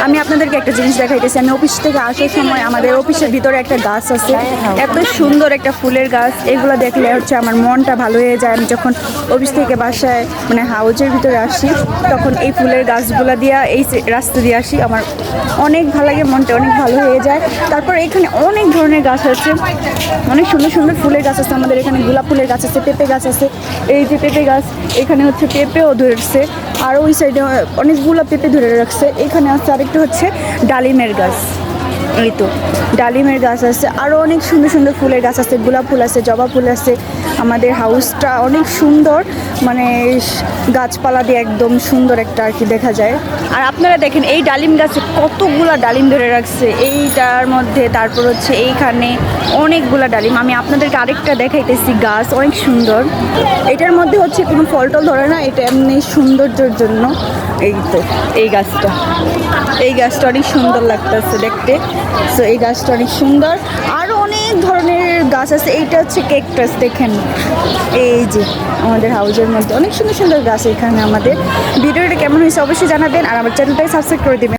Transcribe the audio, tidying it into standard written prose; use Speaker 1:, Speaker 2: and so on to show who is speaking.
Speaker 1: আমি আপনাদেরকে একটা জিনিস দেখাইতেছি। আমি অফিস থেকে আসার সময় আমাদের অফিসের ভিতরে একটা গাছ আছে, এত সুন্দর একটা ফুলের গাছ। এগুলো দেখলে হচ্ছে আমার মনটা ভালো হয়ে যায়। আমি যখন অফিস থেকে বাসায় মানে হাউজের ভিতরে আসি, তখন এই ফুলের গাছগুলো দিয়ে এই রাস্তা দিয়ে আসি, আমার অনেক ভালো লাগে, মনটা অনেক ভালো হয়ে যায়। তারপর এখানে অনেক ধরনের গাছ আছে, অনেক সুন্দর সুন্দর ফুলের গাছ আছে। আমাদের এখানে গোলাপ ফুলের গাছ আছে, পেঁপে গাছ আছে। এই যে পেঁপে গাছ, এখানে হচ্ছে পেঁপেও ধরেছে, আর ওই সাইডে অনেকগুলো পেঁপে ধরে রাখছে। এখানে আছে আরেকটা হচ্ছে ডালিমের গাছ। এই তো ডালিমের গাছ আছে, আরও অনেক সুন্দর সুন্দর ফুলের গাছ আছে, গোলাপ ফুল আছে, জবা ফুল আছে। আমাদের হাউসটা অনেক সুন্দর, মানে গাছপালা দিয়ে একদম সুন্দর একটা আর কি দেখা যায়। আর আপনারা দেখেন এই ডালিম গাছে কতগুলা ডালিম ধরে রাখছে এইটার মধ্যে। তারপর হচ্ছে এইখানে অনেকগুলা ডালিম। আমি আপনাদেরকে আরেকটা দেখাইতেছি গাছ, অনেক সুন্দর। এটার মধ্যে হচ্ছে কোনো ফল টল ধরে না, এটা এমনি সৌন্দর্যের জন্য। এই তো এই গাছটা, এই গাছটা অনেক সুন্দর লাগতেছে দেখতে। সো এই গাছটা অনেক সুন্দর। আরও অনেক ধরনের গাছ আছে। এইটা হচ্ছে কেকটাস, দেখেন এই যে আমাদের হাউজের মধ্যে অনেক সুন্দর সুন্দর গাছ এখানে। আমাদের ভিডিওটা কেমন হয়েছে অবশ্যই জানাবেন, আর আমার চ্যানেলটাকে সাবস্ক্রাইব করে দেবেন।